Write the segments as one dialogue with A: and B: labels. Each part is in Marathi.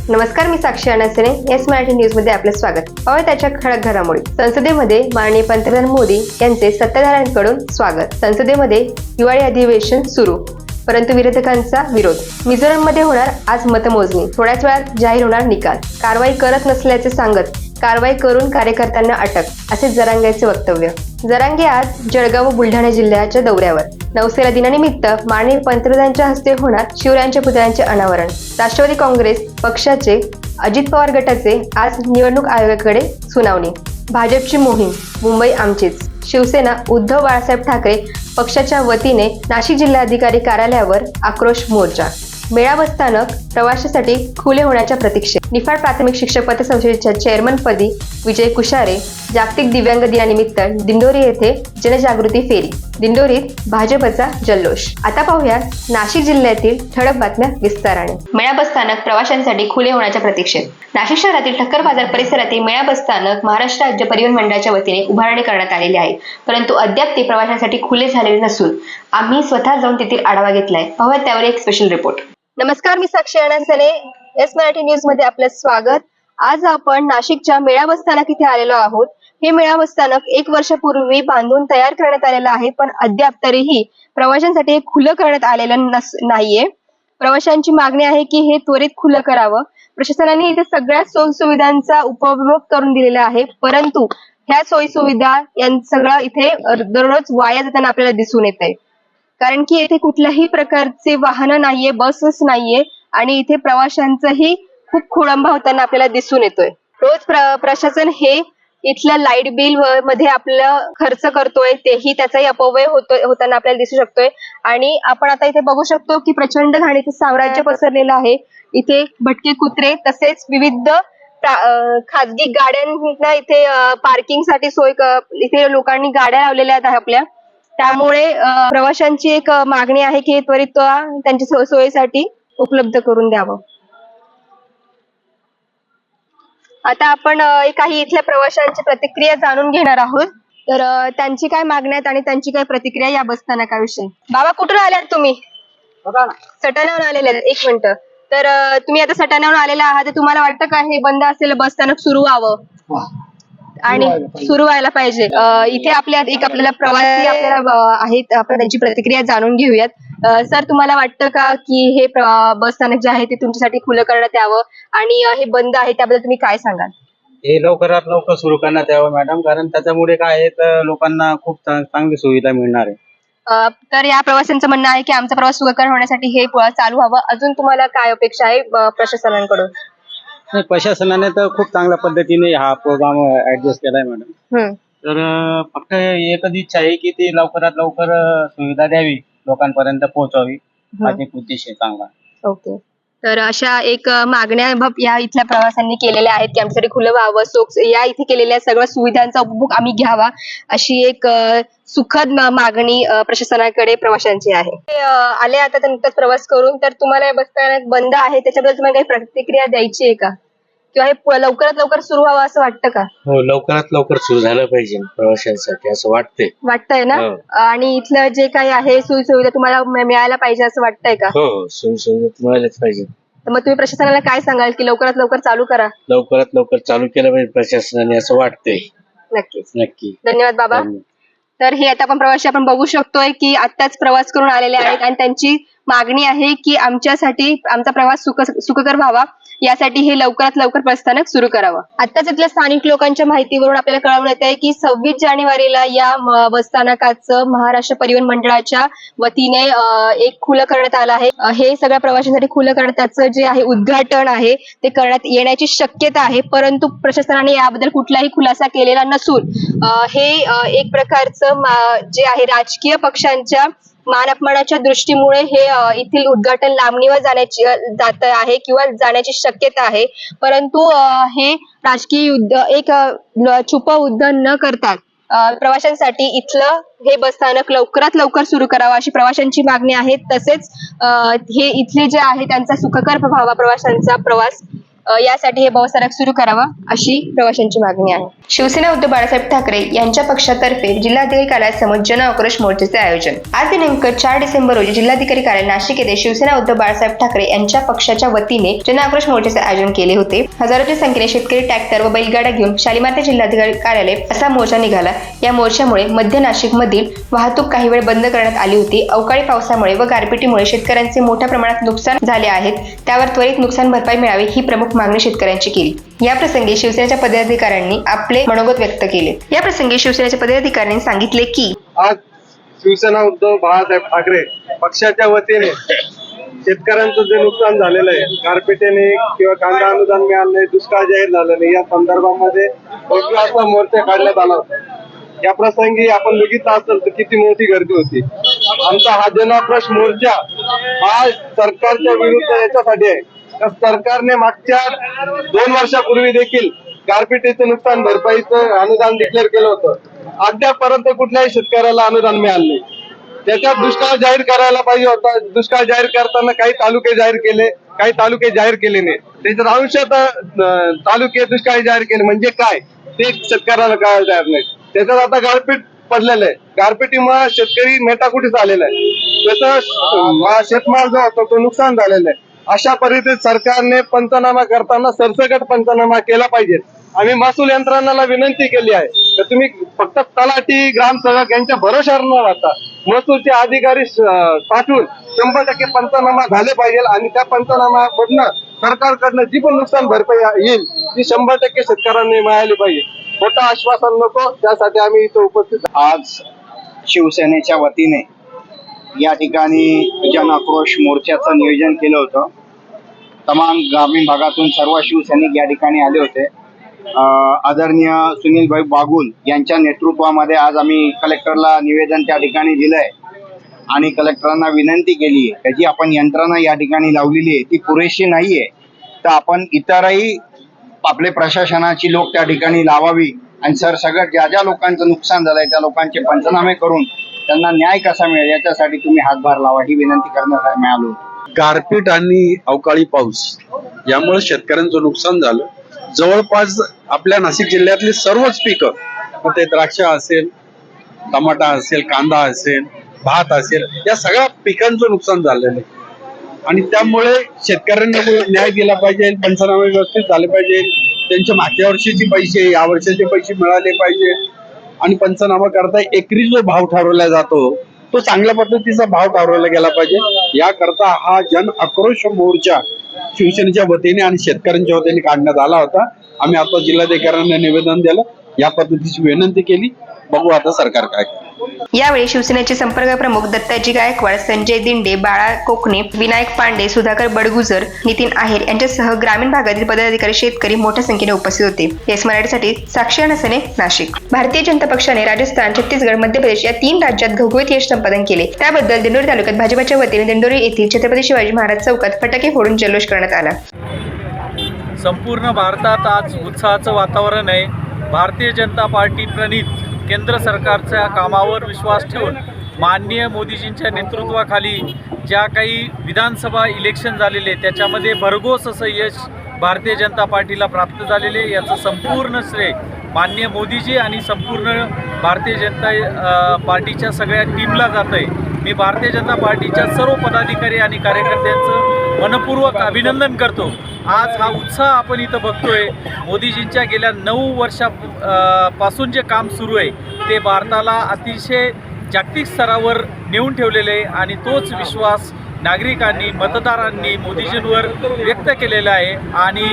A: नमस्कार, मी साक्षी अनासने. एस मराठी न्यूज मध्ये आपलं स्वागत. पाहूया त्याच्या ठळक घडामोडी. संसदेमध्ये माननीय पंतप्रधान मोदी यांचे सत्ताधाऱ्यांकडून स्वागत. संसदेमध्ये हिवाळी अधिवेशन सुरू, परंतु विरोधकांचा विरोध. मिझोरममध्ये होणार आज मतमोजणी, थोड्याच वेळात जाहीर होणार निकाल. कारवाई करत नसल्याचे सांगत कारवाई करून कार्यकर्त्यांना अटक, असे जरांगेचे वक्तव्य. जरांगे आज जळगाव व बुलढाणा जिल्ह्याच्या दौऱ्यावर. नौसेना दिनानिमित्त माननीय पंतप्रधानांच्या हस्ते होणार शिवरायांच्या पुतळ्यांचे अनावरण. राष्ट्रवादी काँग्रेस पक्षाचे अजित पवार गटाचे आज निवडणूक आयोगाकडे सुनावणी. भाजपची मोहीम, मुंबई आमचीच. शिवसेना उद्धव बाळासाहेब ठाकरे पक्षाच्या वतीने नाशिक जिल्हाधिकारी कार्यालयावर आक्रोश मोर्चा. मेळावा स्थानक प्रवाशासाठी खुले होण्याच्या प्रतीक्षेत. निफाड प्राथमिक शिक्षक पतसंस्थेच्या चेअरमनपदी विजय कुशारे. जागतिक दिव्यांग दिनानिमित्त दिंडोरी येथे जनजागृती फेरी. दिंडोरीत भाजपचा जल्लोष. आता पाहूया नाशिक जिल्ह्यातील ठळक बातम्या विस्ताराने. मेळावा स्थानक प्रवाशांसाठी खुले होण्याच्या प्रतीक्षेत. नाशिक शहरातील ठक्कर बाजार परिसरातील मेळावा स्थानक महाराष्ट्र राज्य परिवहन मंडळाच्या वतीने उभारणी करण्यात आलेली आहे, परंतु अद्याप ते प्रवाशांसाठी खुले झालेले नसून आम्ही स्वतः जाऊन तेथील आढावा घेतलाय. पाहूया त्यावर एक स्पेशल रिपोर्ट. नमस्कार, मी साक्षी अनासने. एस मराठी न्यूज मध्ये आपलं स्वागत. आज आपण नाशिकच्या मेळावा स्थानक इथे आलेलो आहोत. हे मेळावा स्थानक 1 वर्षापूर्वी बांधून तयार करण्यात आलेलं आहे, पण अद्याप तरीही प्रवाशांसाठी हे खुलं करण्यात आलेलं नाहीये. प्रवाशांची मागणी आहे की हे त्वरित खुलं करावं. प्रशासनाने इथे सगळ्या सोयी सुविधांचा उपभोग करून दिलेला आहे, परंतु ह्या सोयी सुविधा सगळं इथे दररोज वाया जाताना आपल्याला दिसून येत आहे. कारण की येथे कुठल्याही प्रकारचे वाहनं नाहीये, बसेस नाहीये आणि इथे प्रवाशांचाही खूप खोळंबा होताना आपल्याला दिसून येतोय. रोज प्रशासन हे इथल्या लाईट बिल मध्ये आपलं खर्च करतोय, तेही त्याचाही अपव्यय होताना आपल्याला दिसू शकतोय. आणि आपण आता इथे बघू शकतो की प्रचंड घाणीचं साम्राज्य पसरलेलं आहे. इथे भटके कुत्रे तसेच विविध खाजगी गाड्यांना इथे पार्किंगसाठी सोय, इथे लोकांनी गाड्या लावलेल्या आहेत आपल्या. त्यामुळे प्रवाशांची एक मागणी आहे की त्वरित त्यांच्या सोयीसाठी उपलब्ध करून द्यावं. आता आपण काही इथल्या प्रवाशांची प्रतिक्रिया जाणून घेणार आहोत. तर त्यांची काय मागण्या आहेत आणि त्यांची काय प्रतिक्रिया या बसस्थानकाविषयी. बाबा, कुठून आल्यात तुम्ही? सटाण्याहून आलेले आहेत. 1 मिनिट. तर तुम्ही आता सटाण्याहून आलेला आहात, तर तुम्हाला वाटतं का हे बंद असलेलं बसस्थानक सुरू व्हावं आणि सुरू व्हायला पाहिजे? इथे आपल्याला प्रवासी आपल्याला आहेत, आपण त्यांची प्रतिक्रिया जाणून घेऊयात. सर, तुम्हाला वाटतं का की हे बसस्थानक जे आहे ते तुमच्यासाठी खुलं करण्यात यावं आणि हे बंद आहे त्याबद्दल तुम्ही काय सांगाल?
B: हे लवकरात लवकर सुरू करण्यात यावं मॅडम, कारण त्याच्यामुळे काय आहे तर लोकांना खूप चांगली सुविधा मिळणार आहे.
A: तर या प्रवाशांचं म्हणणं आहे की आमचा प्रवास सुखकर होण्यासाठी हे चालू व्हावं. अजून तुम्हाला काय अपेक्षा आहे प्रशासनाकडून?
B: प्रशासनाने तर खूप चांगल्या पद्धतीने हा प्रोग्राम ऍडजस्ट केलाय मॅडम. तर फक्त एकच इच्छा आहे की ती लवकरात लवकर सुविधा द्यावी, लोकांपर्यंत पोहोचावी. हा एक उद्देश आहे चांगला.
A: ओके. तर अशा एक मागण्या या इथल्या प्रवाशांनी केलेल्या आहेत की आमच्यासाठी खुलं व्हावं, या इथे केलेल्या सगळ्या सुविधांचा उपभोग आम्ही घ्यावा, अशी एक सुखद मागणी प्रशासनाकडे प्रवाशांची आहे. आले आता नुकताच प्रवास करून, तर तुम्हाला या बसस्थानक बंद आहे त्याच्याबद्दल तुम्हाला काही प्रतिक्रिया द्यायची आहे का, किंवा हे लवकरात लवकर सुरू व्हावं असं वाटतं का?
C: हो, लवकरात लवकर सुरू झालं पाहिजे प्रवाशांसाठी असं
A: वाटतंय ना? आणि इथलं जे काही आहे सोयी सुविधा तुम्हाला मिळायला पाहिजे असं वाटतंय का?
C: हो, सोयी सुविधा मिळाल्याच पाहिजे.
A: तर मग तुम्ही प्रशासनाला काय सांगाल की लवकरात लवकर चालू करा?
C: लवकरात लवकर चालू केलं पाहिजे प्रशासनाने असं वाटतंय.
A: नक्कीच.
C: नक्की.
A: धन्यवाद बाबा. तर हे आता आपण प्रवासी बघू शकतोय की आत्ताच प्रवास करून आलेले आहेत आणि त्यांची मागणी आहे की आमच्यासाठी आमचा प्रवास सुखकर व्हावा, यासाठी हे लवकरात लवकर बसस्थानक सुरू करावं. आत्ताच इथल्या स्थानिक लोकांच्या माहितीवरून आपल्याला कळवण्यात येत आहे की 26 जानेवारीला या बसस्थानकाचं महाराष्ट्र परिवहन मंडळाच्या वतीने एक खुलं करण्यात आलं आहे. हे सगळ्या प्रवाशांसाठी खुलं करण्यात, त्याचं जे आहे उद्घाटन आहे ते करण्यात येण्याची शक्यता आहे, परंतु प्रशासनाने याबद्दल कुठलाही खुलासा केलेला नसून हे एक प्रकारचं जे आहे राजकीय पक्षांच्या मान अपमानाच्या दृष्टीमुळे हे इथील उद्घाटन लांबणीवर जात आहे किंवा जाण्याची शक्यता आहे. परंतु हे राजकीय युद्ध, एक छुपं युद्ध न करता प्रवाशांसाठी इथलं हे बसस्थानक लवकरात लवकर सुरू करावं अशी प्रवाशांची मागणी आहे. तसेच हे इथले जे आहे त्यांचा सुखकर व्हावा प्रवाशांचा प्रवास, यासाठी हे बसस्थानक सुरू करावं अशी प्रवाशांची मागणी आहे. शिवसेना उद्धव बाळासाहेब ठाकरे यांच्या पक्षातर्फे जिल्हाधिकारी कार्यालयासमोर जन आक्रोश मोर्चाचे आयोजन. आज दिनांक 4 डिसेंबर रोजी जिल्हाधिकारी कार्यालय नाशिक येथे शिवसेना उद्धव बाळासाहेब ठाकरे यांच्या पक्षाच्या वतीने जन आक्रोश मोर्चाचे आयोजन केले होते. हजारोच्या संख्येने शेतकरी ट्रॅक्टर व बैलगाड्या घेऊन शालिमार ते जिल्हाधिकारी कार्यालय असा मोर्चा निघाला. या मोर्चामुळे मध्य नाशिक मधील वाहतूक काही वेळ बंद करण्यात आली होती. अवकाळी पावसामुळे व गारपिटीमुळे शेतकऱ्यांचे मोठ्या प्रमाणात नुकसान झाले आहेत. त्यावर त्वरित नुकसान भरपाई मिळावी ही प्रमुख मागणी शेतकऱ्यांची केली. या प्रसंगी शिवसेनेच्या पदाधिकाऱ्यांनी आपले मनोगत व्यक्त केले. या प्रसंगी शिवसेनेच्या पदाधिकाऱ्यांनी सांगितले की
D: आज शिवसेना उद्धव बाळासाहेब ठाकरे पक्षाच्या वतीने शेतकऱ्यांचं जे नुकसान झालेलं आहे, गारपिटीने किंवा कांदा अनुदान मिळालं नाही, दुष्काळ जाहीर झालं नाही, या संदर्भामध्ये भव्य असा मोर्चा काढण्यात आला होता. या प्रसंगी आपण बघितलं असेल तर किती मोठी गर्दी होती. आमचा हा जनाक्रोश मोर्चा हा सरकारच्या विरुद्ध याच्यासाठी आहे का सरकारने मागच्या 2 वर्षापूर्वी देखील गारपिटीचं नुकसान भरपाईचं अनुदान डिक्लेअर केलं होतं. अद्यापर्यंत कुठल्याही शेतकऱ्याला अनुदान मिळालं नाही. त्याच्यात दुष्काळ जाहीर करायला पाहिजे होता. दुष्काळ जाहीर करताना काही तालुके जाहीर केले, काही तालुके जाहीर केले नाही. त्याच्यात अंशतः तालुके दुष्काळ जाहीर केले म्हणजे काय ते शेतकऱ्याला कळायला तयार नाही. त्याच्यात आता गारपीट पडलेलं आहे. गारपिटीमुळे शेतकरी मेटाकुटीस आलेला आहे. त्याचा शेतमाल जो होता तो नुकसान झालेला आहे. अशा परिस्थितीत सरकारने पंचनामा करताना सरसकट पंचनामा केला पाहिजे. आम्ही महसूल यंत्रणाला विनंती केली आहे तर तुम्ही फक्त तलाठी ग्रामसेवक यांच्या भरोशावर न राहता महसूलचे अधिकारी पाठवून 100% पंचनामा झाले पाहिजे आणि त्या पंचनामामधनं सरकारकडनं जी पण नुकसान भरपाई येईल ती 100% शेतकऱ्यांनी मिळाली पाहिजे. खोटं आश्वासन नको, त्यासाठी आम्ही इथे उपस्थित.
E: आज शिवसेनेच्या वतीने या ठिकाणी जन आक्रोश मोर्चाचं नियोजन केलं होतं. तमाम ग्रामीण भागातून सर्व शिवसैनिक या ठिकाणी आले होते. आदरणीय सुनीलभाई बागुल यांच्या नेतृत्वामध्ये आज आम्ही कलेक्टरला निवेदन त्या ठिकाणी दिलंय आणि कलेक्टरांना विनंती केली आहे जी आपण यंत्रणा या ठिकाणी लावलेली आहे ती पुरेशी नाहीये. तर आपण इतरही आपले प्रशासनाची लोक त्या ठिकाणी लावावी आणि सरसकट ज्या ज्या लोकांचं नुकसान झालंय त्या लोकांचे पंचनामे करून त्यांना न्याय कसा मिळेल याच्यासाठी तुम्ही हातभार लावा ही विनंती करण्यासाठी मिळालो.
F: गारपीट आणि अवकाळी पाऊस यामुळे शेतकऱ्यांचं नुकसान झालं. जवळपास आपल्या नाशिक जिल्ह्यातली सर्वच पिकं, मग ते द्राक्ष असेल, टमाटा असेल, कांदा असेल, भात असेल, या सगळ्या पिकांचं नुकसान झालेलं आहे. आणि त्यामुळे शेतकऱ्यांना न्याय दिला पाहिजे, पंचनामे व्यवस्थित झाले पाहिजे, त्यांच्या मागच्या वर्षीचे पैसे या वर्षाचे पैसे मिळाले पाहिजे आणि पंचनामा करता एकरी जो भाव ठरवला जातो तो चांगल्या पद्धतीचा भाव ठरवला गेला पाहिजे. याकरता हा जन आक्रोश मोर्चा शिवसेनेच्या वतीने आणि शेतकऱ्यांच्या वतीने काढण्यात आला होता. आम्ही आता जिल्हाधिकाऱ्यांना निवेदन दिलं, या पद्धतीची विनंती केली. बघू आता सरकार काय.
A: यावेळी शिवसेनेचे संपर्क प्रमुख दत्ताजी गायकवाड, संजय दिंडे, बाळा कोकणे, विनायक पांडे, सुधाकर बडगुजर, नितीन आहेर यांच्यासह ग्रामीण भागातील पदाधिकारी, शेतकरी मोठ्या संख्येने उपस्थित होते. एस मराठीसाठी साक्षी नसने, नाशिक. भारतीय जनता पक्षाने राजस्थान, छत्तीसगड, मध्य प्रदेश या 3 राज्यात घवघवीत यश संपादन केले. त्याबद्दल दिंडोरी तालुक्यात भाजपच्या वतीने दिंडोरी येथील छत्रपती शिवाजी महाराज चौकात फटाके फोडून जल्लोष करण्यात आला.
G: संपूर्ण भारतात आज उत्साहाचं वातावरण आहे. भारतीय जनता पार्टी प्रणित केंद्र सरकारच्या कामावर विश्वास ठेवून माननीय मोदीजींच्या नेतृत्वाखाली ज्या काही विधानसभा इलेक्शन झालेले त्याच्यामध्ये भरघोस असं यश भारतीय जनता पार्टीला प्राप्त झालेले. याचं संपूर्ण श्रेय माननीय मोदीजी आणि संपूर्ण भारतीय जनता पार्टीच्या सगळ्या टीमला जात आहे. मी भारतीय जनता पार्टीच्या सर्व पदाधिकारी आणि कार्यकर्त्यांचं मनपूर्वक अभिनंदन करतो. आज हा उत्साह आपण इथं बघतोय. मोदीजींच्या गेल्या 9 वर्षापासून जे काम सुरू आहे ते भारताला अतिशय जागतिक स्तरावर नेऊन ठेवलेले आहे आणि तोच विश्वास नागरिकांनी, मतदारांनी मोदीजींवर व्यक्त केलेला आहे. आणि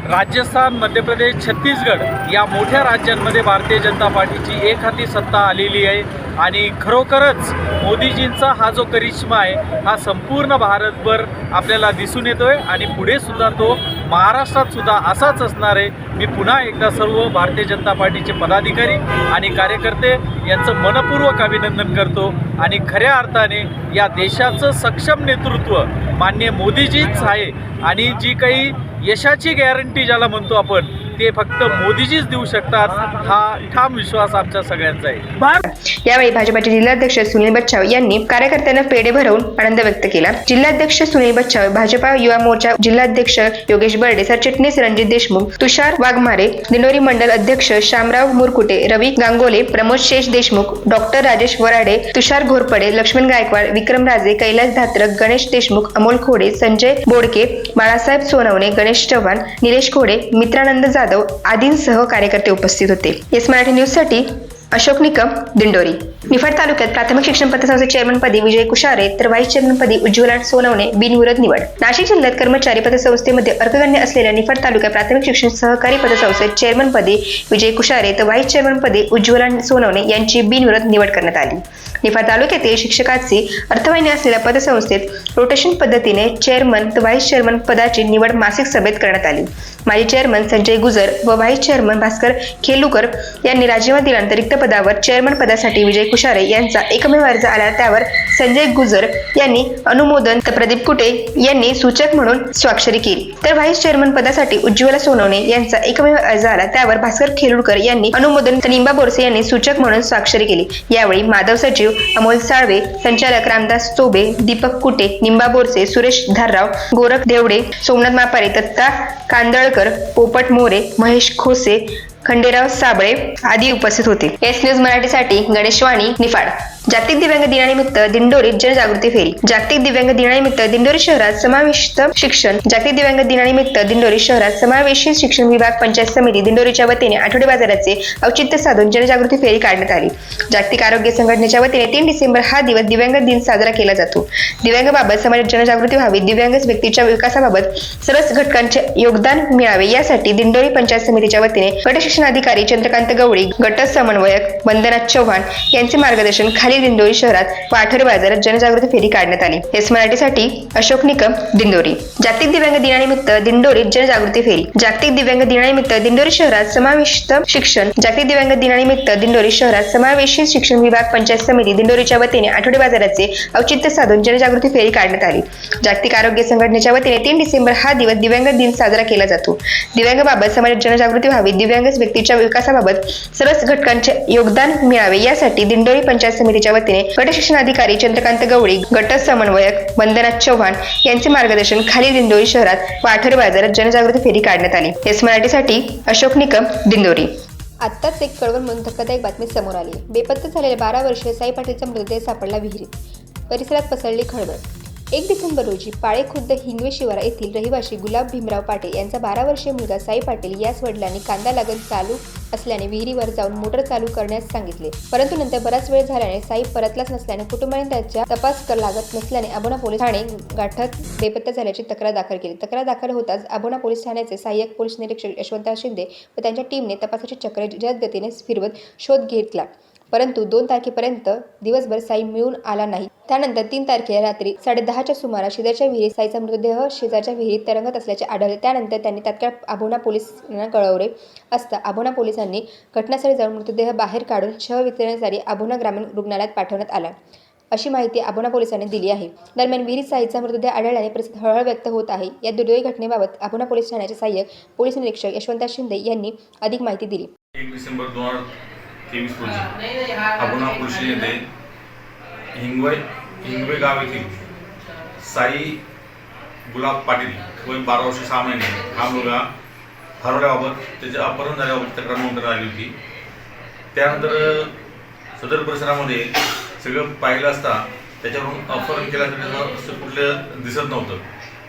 G: राजस्थान, मध्य प्रदेश, छत्तीसगड या मोठ्या राज्यांमध्ये भारतीय जनता पार्टीची एकहाती सत्ता आलेली आहे आणि खरोखरच मोदीजींचा हा जो करिश्मा आहे हा संपूर्ण भारतभर आपल्याला दिसून येतोय आणि पुढे सुद्धा तो महाराष्ट्रात सुद्धा असाच असणार आहे. मी पुन्हा एकदा सर्व भारतीय जनता पार्टीचे पदाधिकारी आणि कार्यकर्ते यांचं मनपूर्वक अभिनंदन करतो आणि खऱ्या अर्थाने या देशाचं सक्षम नेतृत्व माननीय मोदीजीच आहे आणि जी काही यशाची गॅरंटी ज्याला म्हणतो आपण ते फक्त मोदीजीच देऊ शकतात, हा ठाम विश्वास आमच्या सगळ्यांचा आहे.
A: यावेळी भाजपाचे जिल्हाध्यक्ष सुनील बच्छाव यांनी कार्यकर्त्यांना पेढे भरवून आनंद व्यक्त केला. जिल्हाध्यक्ष सुनील बच्छाव, भाजपा युवा मोर्चा जिल्हाध्यक्ष योगेश बर्डे, सरचिटणीस रणजित देशमुख, तुषार वाघमारे, दिंडोरी मंडल अध्यक्ष शामराव मुरकुटे, रवी गांगोले, प्रमोद शेष देशमुख, डॉक्टर राजेश वराडे, तुषार घोरपडे, लक्ष्मण गायकवाड, विक्रम राजे, कैलास धात्रक, गणेश देशमुख, अमोल खोडे, संजय बोडके, बाळासाहेब सोनवणे, गणेश चव्हाण, निलेश खोडे, मित्रानंद जाधव आदींसह कार्यकर्ते उपस्थित होते. येस मराठी न्यूज साठी अशोक निकम, दिंडोरी. निफाड तालुक्यात प्राथमिक शिक्षण पतसंस्थे चेअरमनपदी विजय कुशारे तर व्हाईस चेअरमनपदी उज्ज्वला सोनवणे बिनविरोध निवड. नाशिक जिल्ह्यात कर्मचारी पतसंस्थेमध्ये अग्रगण्य असलेल्या निफाड तालुक्यात प्राथमिक शिक्षण सहकारी पतसंस्थेत चेअरमनपदी विजय कुशारे तर व्हाईस चेअरमनपदी उज्ज्वला सोनवणे यांची बिनविरोध निवड करण्यात आली. निफाड तालुक्यातील शिक्षकाची अर्थवाहिनी असलेल्या पतसंस्थेत रोटेशन पद्धतीने चेअरमन तर व्हाईस चेअरमन पदाची निवड मासिक सभेत करण्यात आली. माजी चेअरमन संजय गुजर व व्हाईस चेअरमन भास्कर खेलुकर यांनी राजीनामा दिल्यानंतर रिक्त पदावर चेअरमन पदासाठी विजय कुशारे यांचा एकमेव अर्ज आला. त्यावर संजय गुजर यांनी अनुमोदन तर प्रदीप कुटे यांनी सूचक म्हणून स्वाक्षरी केली. तर व्हाईस चेअरमन पदासाठी उज्ज्वला सोनवणे यांचा एकमेव अर्ज आला. त्यावर भास्कर खेलुकर यांनी अनुमोदन तर निंबा बोरसे यांनी सूचक म्हणून स्वाक्षरी केली. यावेळी माधव सचिव अमोल साळवे, संचालक रामदास चोबे, दीपक कुटे, निंबा बोरसे, सुरेश धारराव, गोरख देवडे, सोमनाथ मापारे, दत्ता कांदळकर, पोपट मोरे, महेश खोसे, खंडेराव साबळे आदी उपस्थित होते. एस न्यूज मराठीसाठी गणेश वाणी, निफाड. जागतिक दिव्यांग दिनानिमित्त दिंडोरीत जनजागृती फेरी. जागतिक दिव्यांग दिनानिमित्त दिंडोरी शहरात समाविष्ट शिक्षण. जागतिक दिव्यांग दिनानिमित्त दिंडोरी शहरात समावेशित शिक्षण विभाग पंचायत समिती दिंडोरीच्या वतीने आठवडे बाजाराचे औचित्य साधून जनजागृती फेरी काढण्यात आली. जागतिक आरोग्य संघटनेच्या वतीने 3 डिसेंबर हा दिवस दिव्यांग दिन साजरा केला जातो. दिव्यांगाबाबत समाजात जनजागृती व्हावी, दिव्यांग व्यक्तीच्या विकासाबाबत सर्वच घटकांचे योगदान मिळावे यासाठी दिंडोरी पंचायत समितीच्या वतीने गट शिक्षण अधिकारी चंद्रकांत गवळी, गट समन्वयक वंदना चव्हाण यांचे मार्गदर्शन खाली दिंडोरी शहरात व आठवडे बाजारात जनजागृती फेरी काढण्यात आली. एस मराठीसाठी अशोक निकम, दिंडोरी. जागतिक दिव्यांग दिनानिमित्त दिंडोरीत जनजागृती फेरी. जागतिक दिव्यांग दिनानिमित्त दिंडोरी शहरात समाविष्ट शिक्षण. जागतिक दिव्यांग दिनानिमित्त दिंडोरी शहरात समावेशित शिक्षण विभाग पंचायत समिती दिंडोरीच्या वतीने आठवडे बाजाराचे औचित्य साधून जनजागृती फेरी काढण्यात आली. जागतिक आरोग्य संघटनेच्या वतीने 3 डिसेंबर हा दिवस दिव्यांग दिन साजरा केला जातो. दिव्यांगाबाबत समाजात जनजागृती व्हावी, दिव्यांग व्यक्तीच्या विकासाबाबत सर्वच घटकांचे योगदान मिळावे यासाठी दिंडोरी पंचायत समितीच्या वतीने गट शिक्षण अधिकारी चंद्रकांत गवळी, गट समन्वयक वंदना चव्हाण यांचे मार्गदर्शन खाली दिंडोरी शहरात व आठवडे बाजारात जनजागृती फेरी काढण्यात आली. एस मराठीसाठी अशोक निकम, दिंडोरी. आत्ताच एक कळवण म्हणून धक्कादायक बातमी समोर आली. बेपत्ता झालेल्या 12 वर्षीय साई पाटीलचा मृतदेह सापडला विहिरीत. परिसरात पसरली खळबळ. 1 डिसेंबर रोजी पाळे खुर्द हिंगवे शिवारा येथील रहिवासी गुलाब भीमराव पाटील यांचा 12 वर्षीय मुलगा साई पाटील याच वडिलांनी कांदा लागण चालू असल्याने विहिरीवर जाऊन मोटर चालू करण्यास सांगितले. परंतु नंतर बराच वेळ झाल्याने साई परतलाच नसल्याने कुटुंबाने त्याच्या तपास लागत नसल्याने आबोना पोलीस ठाणे गाठत बेपत्ता झाल्याची तक्रार दाखल केली. तक्रार दाखल होताच आबोना पोलीस ठाण्याचे सहाय्यक पोलीस निरीक्षक यशवंत शिंदे व त्यांच्या टीमने तपासाची चक्र जलद गतीने फिरवत शोध घेतला. परंतु 2 तारखेपर्यंत दिवसभर साई मिळून आला नाही. त्यानंतर 3 तारखेला रात्री 10:30च्या सुमारास शेजारच्या विहिरीत साईचा मृतदेह शेजारच्या विहिरीत तरंगत असल्याचे आढळले. त्यानंतर त्यांनी तात्काळ आबोना पोलिसांना कळवले असता आबोना पोलिसांनी घटनास्थळी जाऊन मृतदेह बाहेर काढून शवविच्छेदनासाठी आबोना ग्रामीण रुग्णालयात पाठवण्यात आला, अशी माहिती आबोना पोलिसांनी दिली आहे. दरम्यान विहिरीत साईचा मृतदेह आढळल्याने परिस्थिती हळहळ व्यक्त होत आहे. या दुर्दैवी घटनेबाबत आबोना पोलीस ठाण्याचे सहाय्यक पोलीस निरीक्षक यशवंत शिंदे यांनी अधिक माहिती दिली.
H: 1 डिसेंबर 2023 रोजी आबोना पोलीस येथे हिंगवे गाव येथील साई गुलाब पाटील वय 12 वर्ष 6 महिने हा मुलगा हरवल्याबाबत त्याचे अपहरण झाल्याबाबत तक्रार नोंद करण्यात आली होती. त्यानंतर सदर परिसरामध्ये सगळं पाहिलं असता त्याच्यावरून अपहरण केल्यासाठी असं कुठलं दिसत नव्हतं.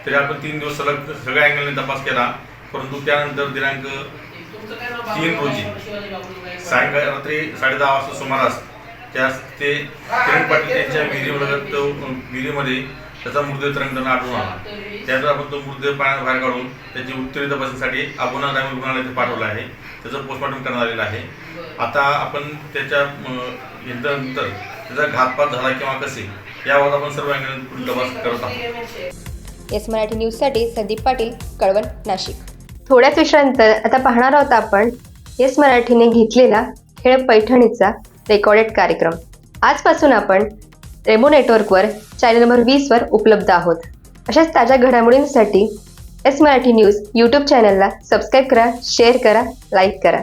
H: तरी आपण 3 दिवस सलग सगळ्या अँगलने तपास केला. परंतु त्यानंतर दिनांक 3 रोजी सायंकाळी रात्री 10:30 वाजता सुमारास ते किरण पाटील यांच्या विहिरीमध्ये त्याचा मृतदेह तरंगताना आढळून आला. त्यानंतर आपण तो मृतदेह पाण्यात बाहेर काढून त्याची उत्तरी तपासणीसाठी आबोना ग्रामीण रुग्णालयात पाठवलं आहे. त्याचं पोस्टमॉर्टम करण्यात आलेलं आहे. आता आपण त्याच्यानंतर त्याचा घातपात झाला किंवा कसे यावर आपण सर्व अँगल तपास करत आहोत.
A: एस मराठी न्यूजसाठी संदीप पाटील, कळवण, नाशिक. थोड्याच विषयानंतर आता पाहणार आहोत आपण येस मराठीने घेतलेला खेळ पैठणीचा रेकॉर्डेड कार्यक्रम. आजपासून आपण रेमो नेटवर्कवर चॅनल नंबर 20 वर उपलब्ध आहोत. अशाच ताज्या घडामोडींसाठी एस मराठी न्यूज यूट्यूब चॅनलला सबस्क्राईब करा, शेअर करा, लाईक करा.